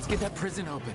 get that prison open.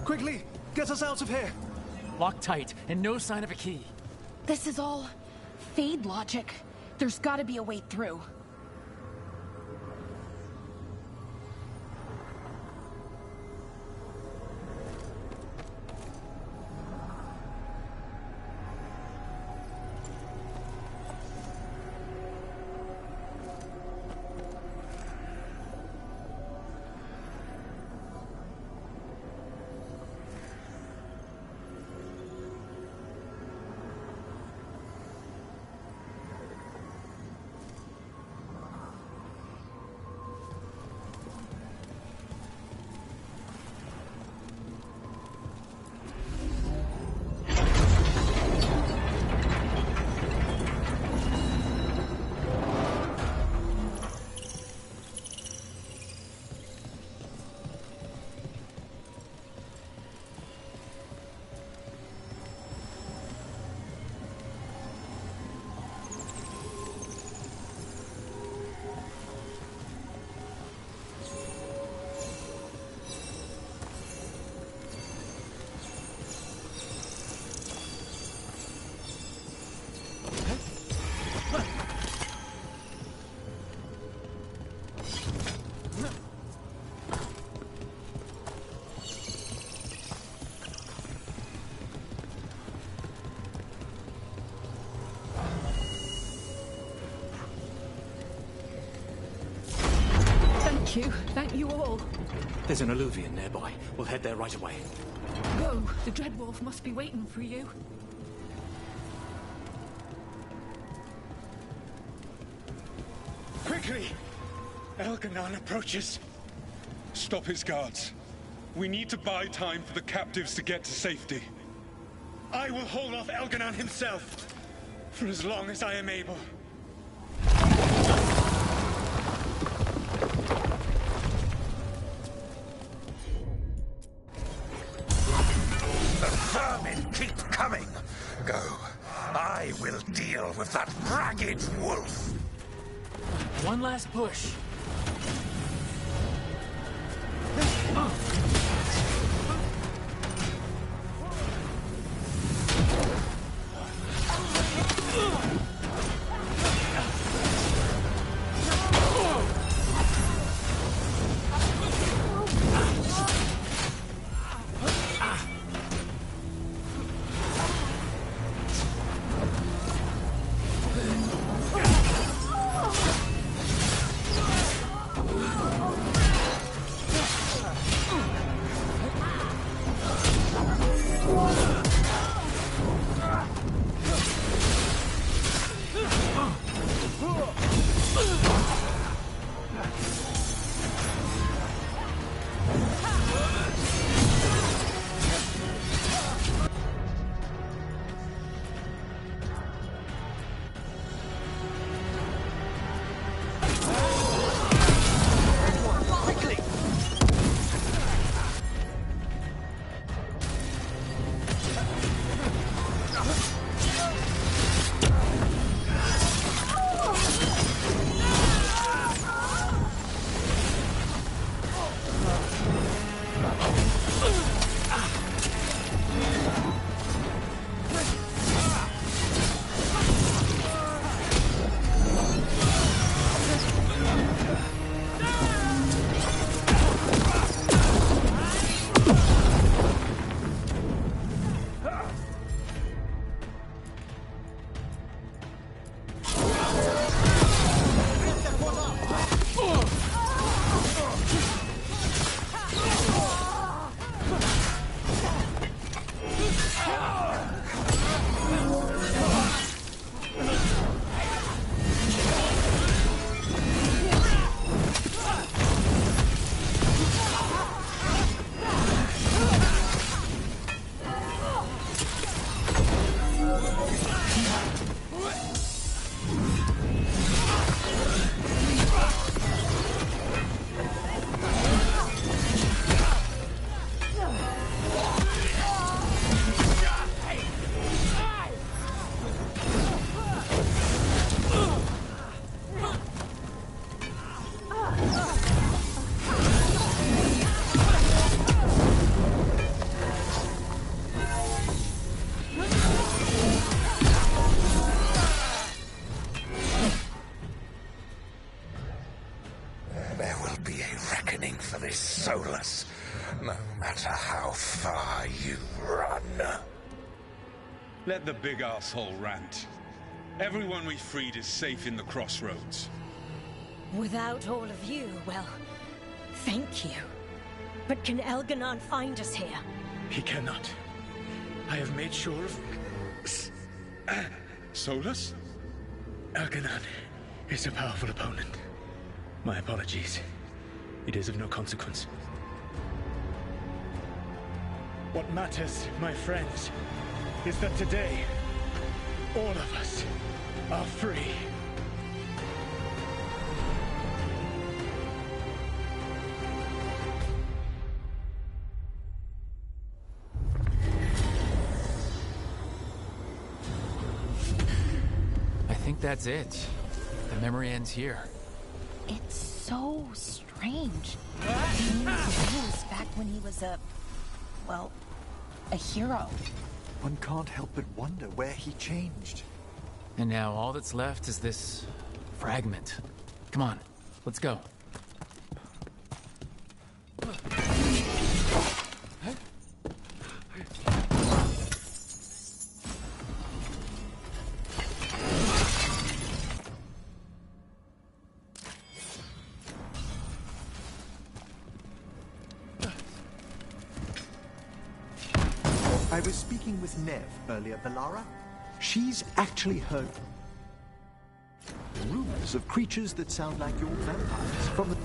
Quickly, get us out of here! Locked tight, and no sign of a key. This is all Fade logic. There's gotta be a way through. Thank you all. There's an alluvion nearby. We'll head there right away. Go. The Dreadwolf must be waiting for you. Quickly! Elganon approaches. Stop his guards. We need to buy time for the captives to get to safety. I will hold off Elganon himself for as long as I am able. Keep coming. Go. I will deal with that ragged wolf. One last push. be a reckoning for this Solus, no matter how far you run. Let the big asshole rant. Everyone we freed is safe in the crossroads. Without all of you, well, thank you. But can Elganon find us here? He cannot. I have made sure of... Solus? Elganon is a powerful opponent. My apologies. It is of no consequence. What matters, my friends, is that today, all of us are free. I think that's it. The memory ends here. It's so strange. He was back when he was well, a hero. One can't help but wonder where he changed. And now all that's left is this fragment. Come on, let's go. I was speaking with Nev earlier, Bellara. She's actually heard rumors of creatures that sound like your vampires from the...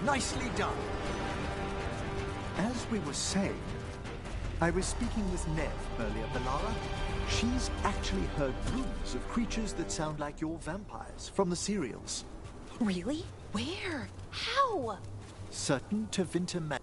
Nicely done. As we were saying, I was speaking with Nev earlier, Bellara. She's actually heard rumors of creatures that sound like your vampires from the serials. Really? Where? How? Certain Tevinter man.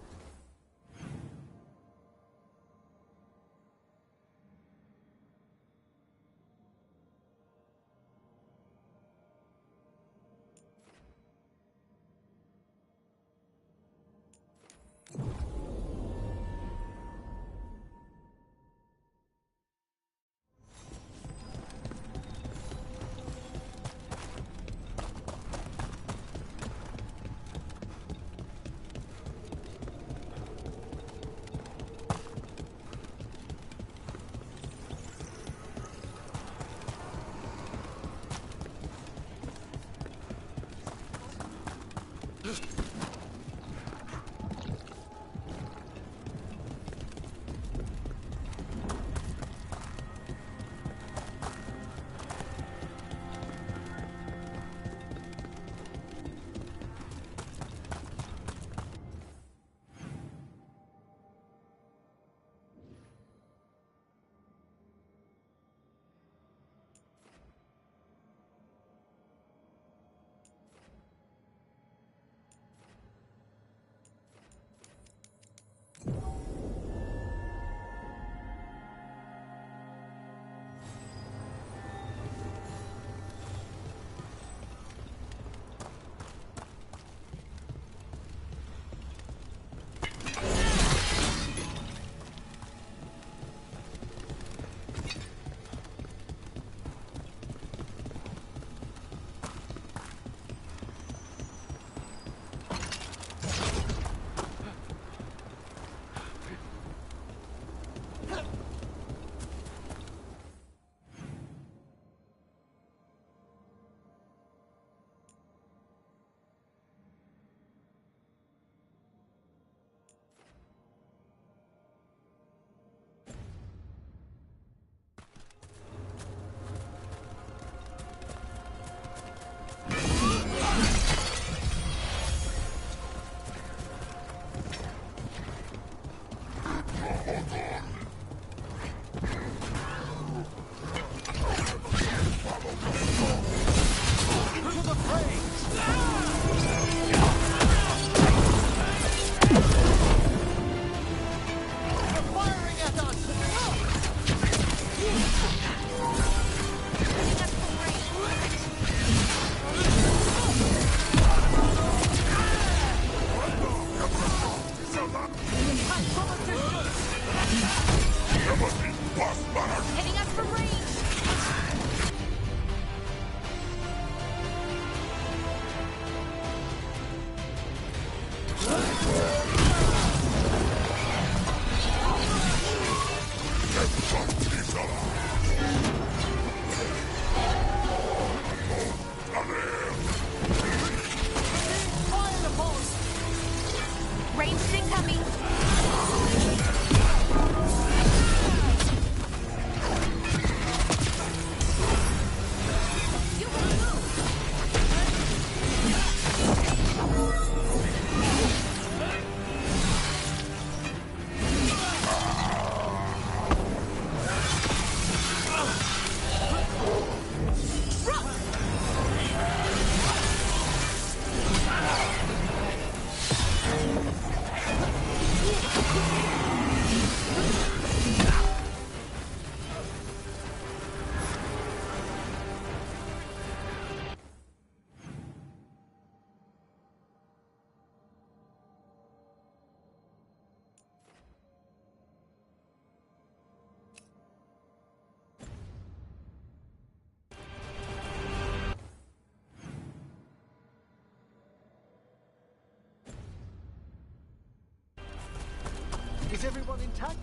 Is everyone intact?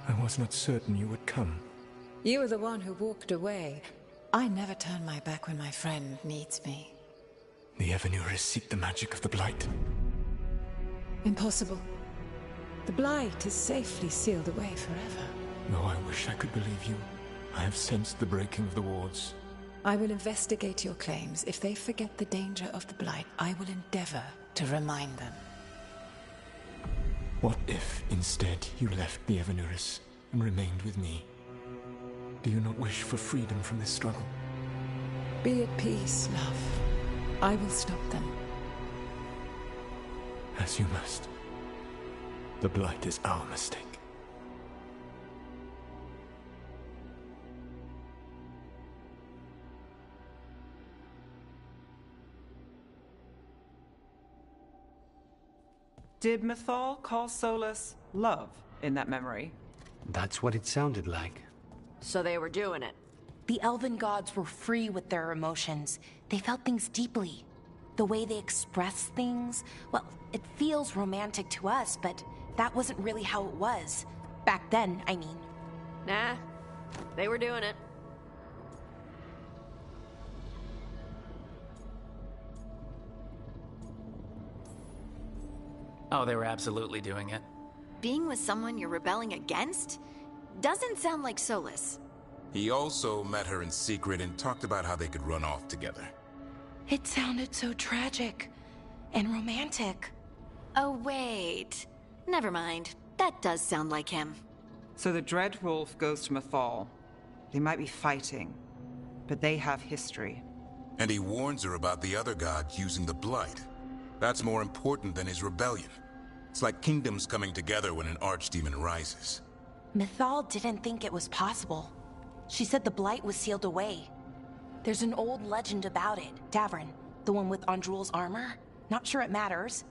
I was not certain you would come. You were the one who walked away. I never turn my back when my friend needs me. The Evanurists seek the magic of the blight. Impossible. The blight is safely sealed away forever. Though I wish I could believe you, I have sensed the breaking of the wards. I will investigate your claims. If they forget the danger of the blight, I will endeavor to remind them. What if, instead, you left the Evanurists and remained with me? Do you not wish for freedom from this struggle? Be at peace, love. I will stop them. As you must. The blight is our mistake. Did Mythal call Solus love in that memory? That's what it sounded like. So they were doing it. The elven gods were free with their emotions. They felt things deeply. The way they express things, well, it feels romantic to us, but that wasn't really how it was. Back then, I mean. Nah, they were doing it. Oh, they were absolutely doing it. Being with someone you're rebelling against? Doesn't sound like Solus. He also met her in secret and talked about how they could run off together. It sounded so tragic and romantic. Oh, wait. Never mind. That does sound like him. So the Dread Wolf goes to Mythal. They might be fighting, but they have history. And he warns her about the other gods using the blight. That's more important than his rebellion. It's like kingdoms coming together when an archdemon rises. Mythal didn't think it was possible. She said the blight was sealed away. There's an old legend about it. Davrin, the one with Andrul's armor. Not sure it matters.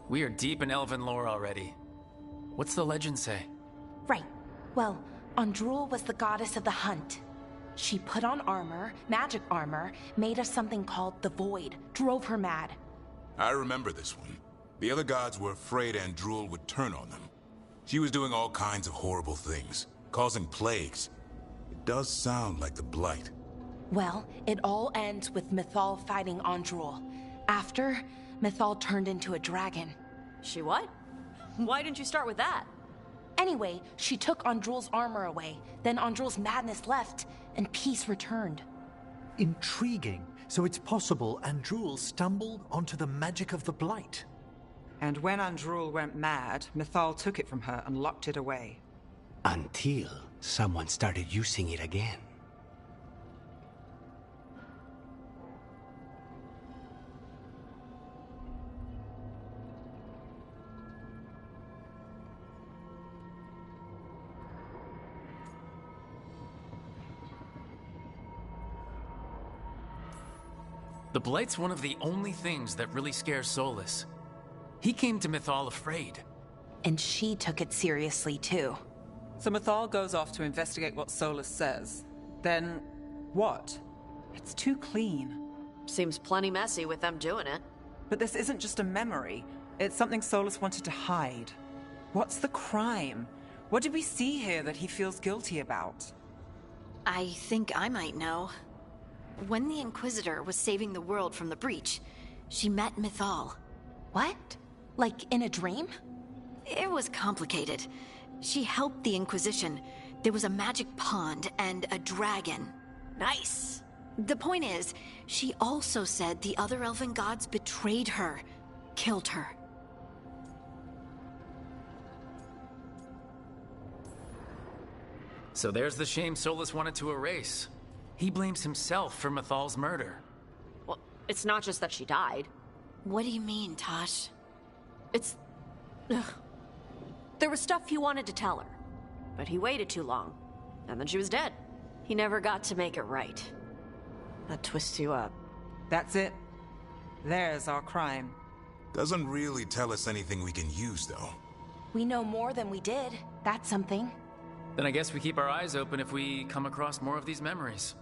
We are deep in elven lore already. What's the legend say? Right. Well, Andrul was the goddess of the hunt. She put on armor, magic armor, made of something called the Void, drove her mad. I remember this one. The other gods were afraid Andrul would turn on them. She was doing all kinds of horrible things, causing plagues. It does sound like the blight. Well, it all ends with Mythal fighting Andrul. After, Mythal turned into a dragon. She what? Why didn't you start with that? Anyway, she took Andrul's armor away. Then Andrul's madness left, and peace returned. Intriguing. So it's possible Andrul stumbled onto the magic of the blight. And when Andrul went mad, Mythal took it from her and locked it away. Until someone started using it again. The Blight's one of the only things that really scares Solus. He came to Mythal afraid. and she took it seriously too. So Mythal goes off to investigate what Solus says. Then, what? It's too clean. Seems plenty messy with them doing it. But this isn't just a memory. It's something Solus wanted to hide. What's the crime? What did we see here that he feels guilty about? I think I might know. When the Inquisitor was saving the world from the breach, she met Mythal. What? Like in a dream? It was complicated. She helped the Inquisition. There was a magic pond and a dragon. Nice. The point is, she also said the other elven gods betrayed her, killed her. So there's the shame Solus wanted to erase. He blames himself for Mythal's murder. Well, it's not just that she died. What do you mean, Tosh? It's... Ugh. There was stuff he wanted to tell her, but he waited too long, and then she was dead. He never got to make it right. That twists you up. That's it. There's our crime. Doesn't really tell us anything we can use, though. We know more than we did. That's something. Then I guess we keep our eyes open if we come across more of these memories.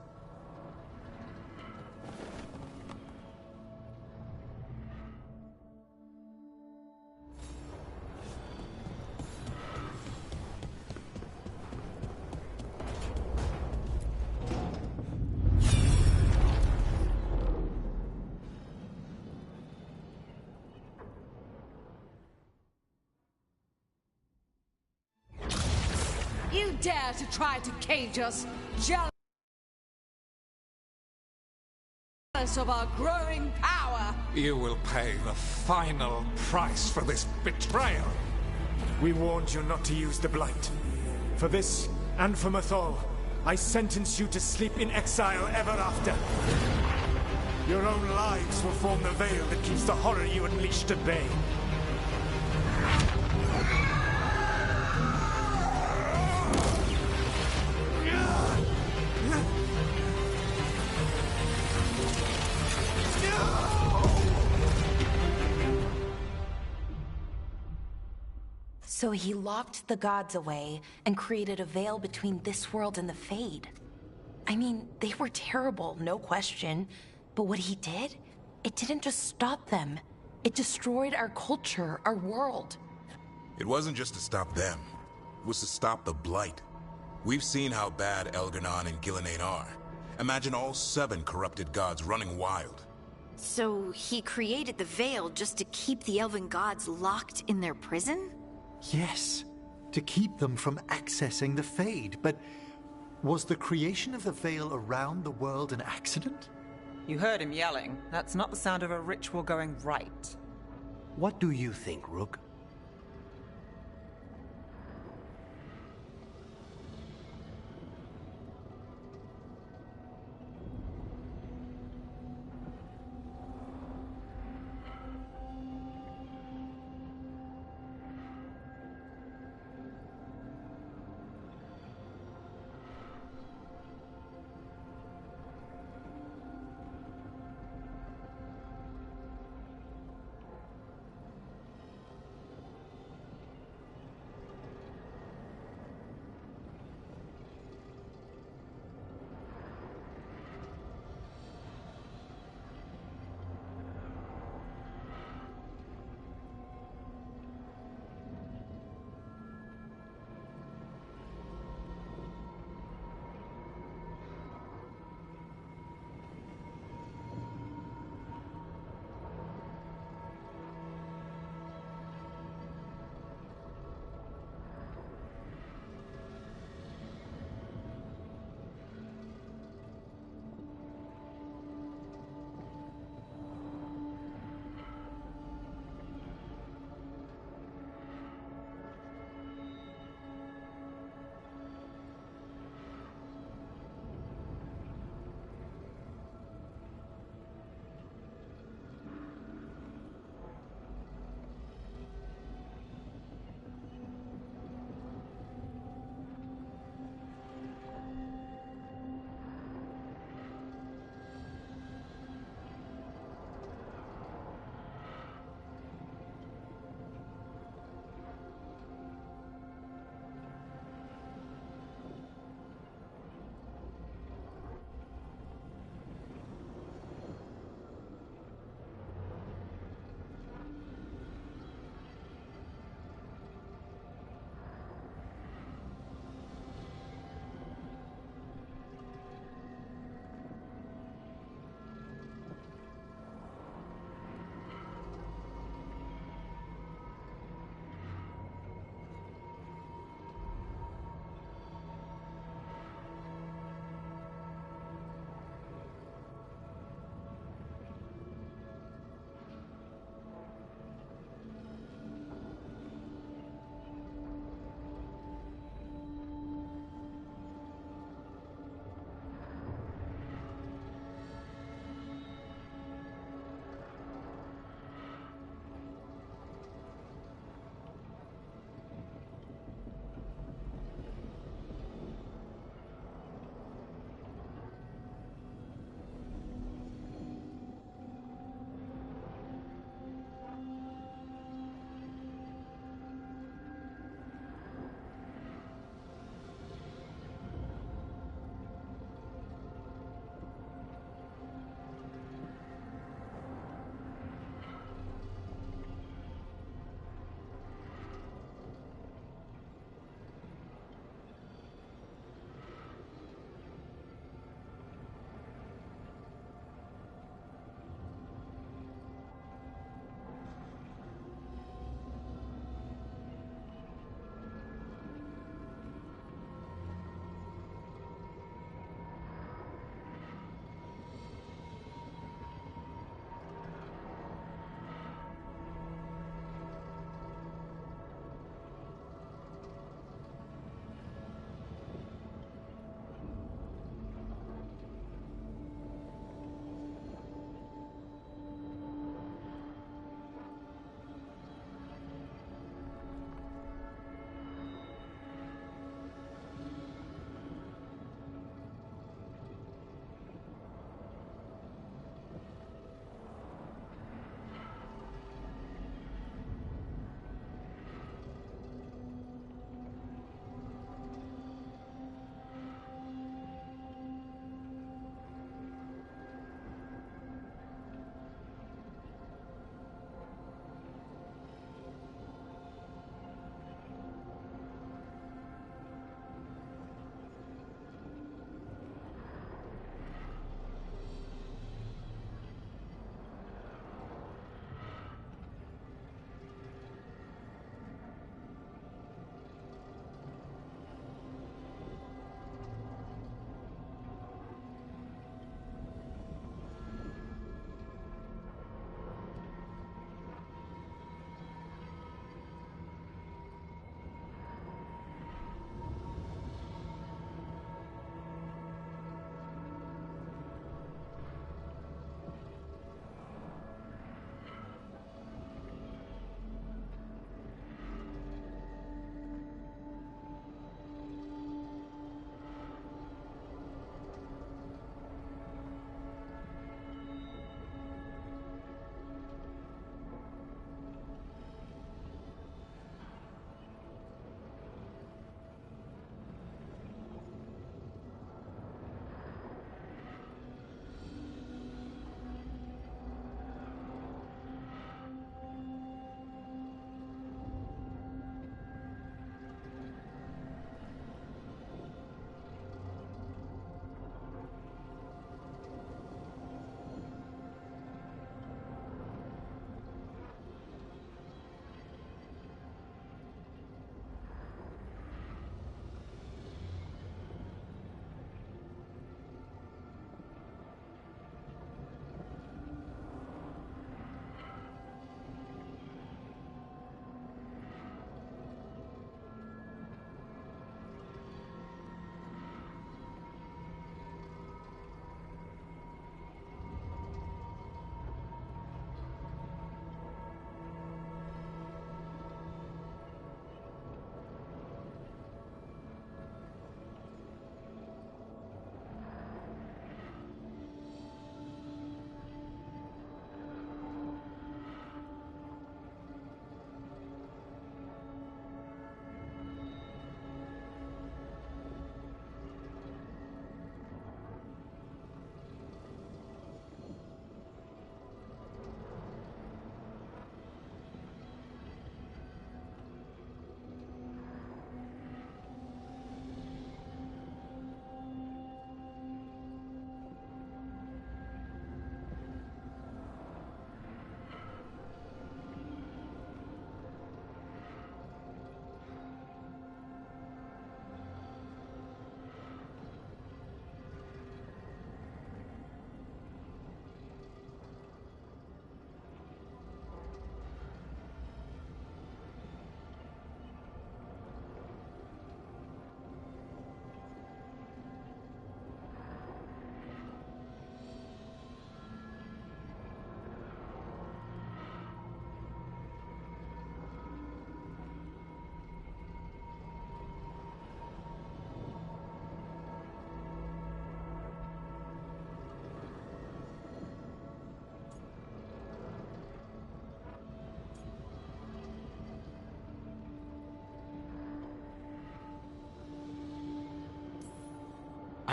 You dare to try to cage us, jealous of our growing power! You will pay the final price for this betrayal. We warned you not to use the blight. For this, and for Mythal, I sentence you to sleep in exile ever after. Your own lives will form the veil that keeps the horror you unleashed at bay. So he locked the gods away and created a veil between this world and the Fade. I mean, they were terrible, no question. But what he did, it didn't just stop them. It destroyed our culture, our world. It wasn't just to stop them. It was to stop the blight. We've seen how bad Elganon and Gillenane are. Imagine all 7 corrupted gods running wild. So he created the veil just to keep the elven gods locked in their prison? Yes, to keep them from accessing the Fade. But was the creation of the veil around the world an accident? You heard him yelling. That's not the sound of a ritual going right. What do you think, Rook?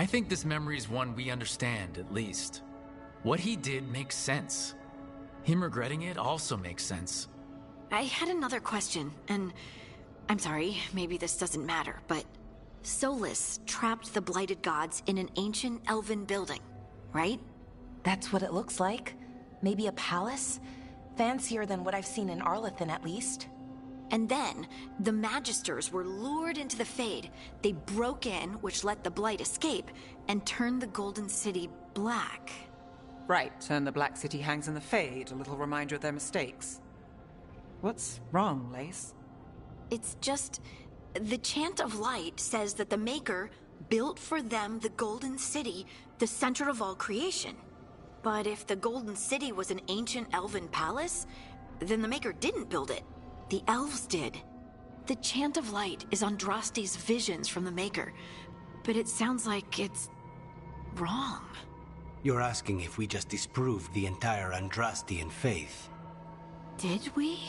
I think this memory is one we understand, at least. What he did makes sense. Him regretting it also makes sense. I had another question, and I'm sorry, maybe this doesn't matter, but Solus trapped the blighted gods in an ancient elven building, right? That's what it looks like. Maybe a palace? Fancier than what I've seen in Arlethan, at least. And then, the Magisters were lured into the Fade. They broke in, which let the Blight escape, and turned the Golden City black. Right, and the Black City hangs in the Fade, a little reminder of their mistakes. What's wrong, Lace? It's just... the Chant of Light says that the Maker built for them the Golden City, the center of all creation. But if the Golden City was an ancient elven palace, then the Maker didn't build it. The elves did. The Chant of Light is Andraste's visions from the Maker, but it sounds like it's wrong. You're asking if we just disproved the entire Andrastian faith. Did we?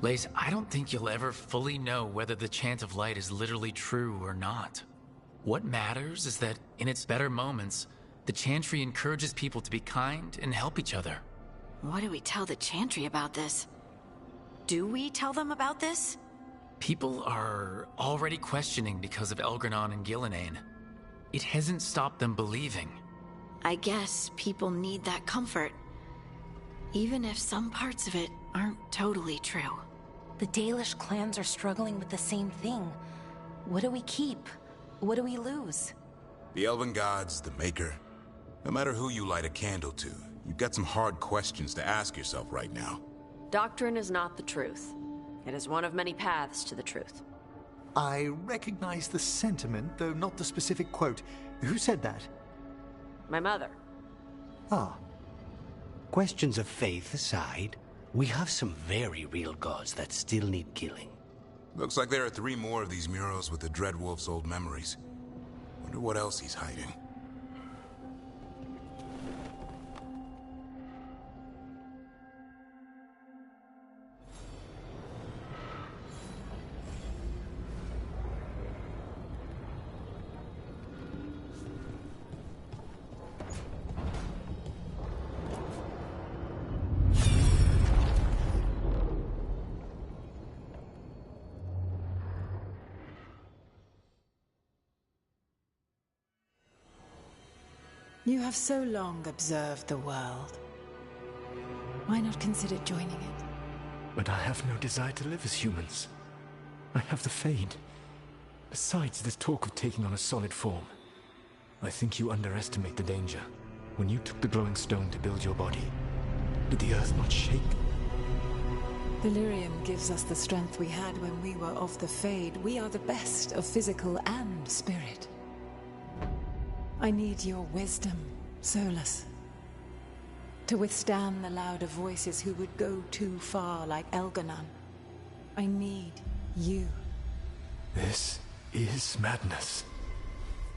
Lace, I don't think you'll ever fully know whether the Chant of Light is literally true or not. What matters is that, in its better moments, the Chantry encourages people to be kind and help each other. What do we tell the Chantry about this? Do we tell them about this? People are already questioning because of Elgranon and Gillenane. It hasn't stopped them believing. I guess people need that comfort, even if some parts of it aren't totally true. The Dalish clans are struggling with the same thing. What do we keep? What do we lose? The Elven Gods, the Maker. No matter who you light a candle to, you've got some hard questions to ask yourself right now. Doctrine is not the truth. It is one of many paths to the truth. I recognize the sentiment, though not the specific quote. Who said that? My mother. Ah. Questions of faith aside, we have some very real gods that still need killing. Looks like there are 3 more of these murals with the Dreadwolf's old memories. Wonder what else he's hiding. You have so long observed the world. Why not consider joining it? But I have no desire to live as humans. I have the Fade. Besides, this talk of taking on a solid form. I think you underestimate the danger. When you took the glowing stone to build your body, did the earth not shake? Delirium gives us the strength we had when we were of the Fade. We are the best of physical and spirit. I need your wisdom, Solus. To withstand the louder voices who would go too far like Elganon. I need you. This is madness.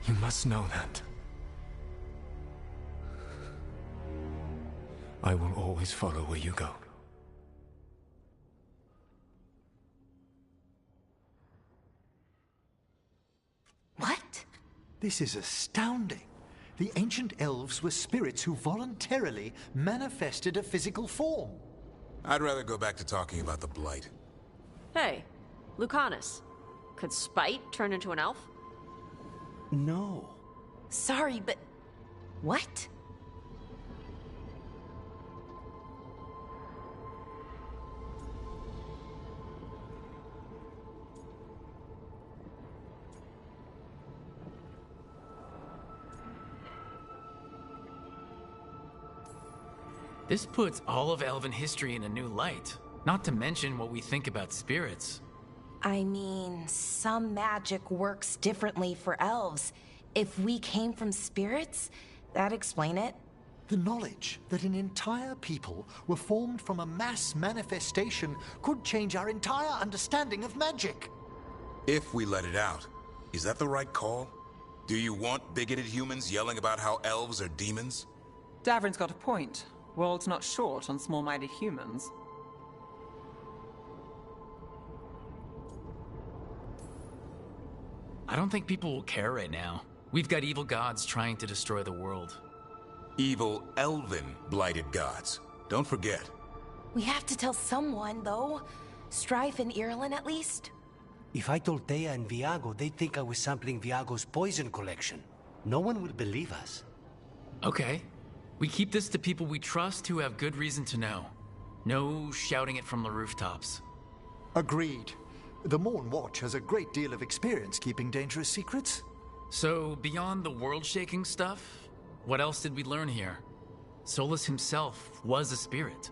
You must know that. I will always follow where you go. What? This is astounding. The ancient elves were spirits who voluntarily manifested a physical form. I'd rather go back to talking about the Blight. Hey, Lucanus. Could Spite turn into an elf? No. Sorry, but... what? This puts all of elven history in a new light, not to mention what we think about spirits. I mean, some magic works differently for elves. If we came from spirits, that'd explain it. The knowledge that an entire people were formed from a mass manifestation could change our entire understanding of magic. If we let it out, is that the right call? Do you want bigoted humans yelling about how elves are demons? Davrin's got a point. World's not short on small-minded humans. I don't think people will care right now. We've got evil gods trying to destroy the world. Evil elven blighted gods. Don't forget. We have to tell someone, though. Strife and Irulan, at least. If I told Thea and Viago, they'd think I was sampling Viago's poison collection. No one will believe us. Okay. We keep this to people we trust who have good reason to know. No shouting it from the rooftops. Agreed. The Morn Watch has a great deal of experience keeping dangerous secrets. So, beyond the world-shaking stuff, what else did we learn here? Solus himself was a spirit.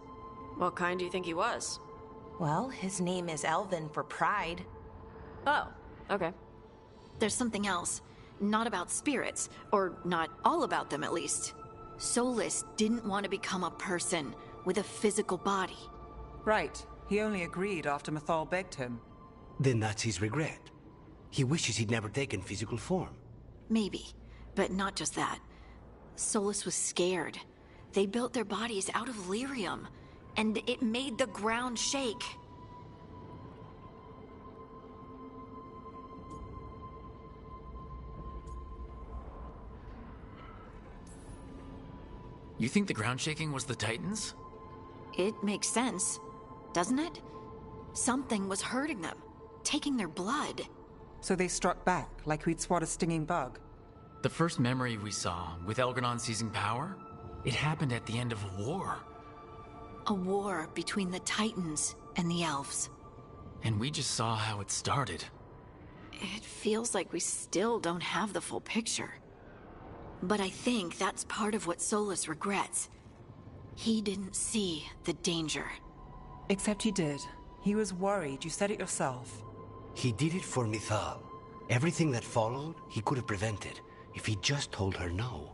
What kind do you think he was? Well, his name is Elven for pride. Oh, okay. There's something else. Not about spirits, or not all about them at least. Solus didn't want to become a person with a physical body. Right. He only agreed after Mythal begged him. Then that's his regret. He wishes he'd never taken physical form. Maybe, but not just that. Solus was scared. They built their bodies out of lyrium, and it made the ground shake. You think the ground shaking was the Titans? It makes sense, doesn't it? Something was hurting them, taking their blood. So they struck back, like we'd swat a stinging bug. The first memory we saw, with Elgranon seizing power, it happened at the end of a war. A war between the Titans and the Elves. And we just saw how it started. It feels like we still don't have the full picture. But I think that's part of what Solus regrets. He didn't see the danger. Except he did. He was worried, you said it yourself. He did it for Mythal. Everything that followed, he could have prevented, if he just told her no.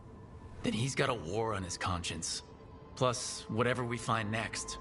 Then he's got a war on his conscience. Plus, whatever we find next,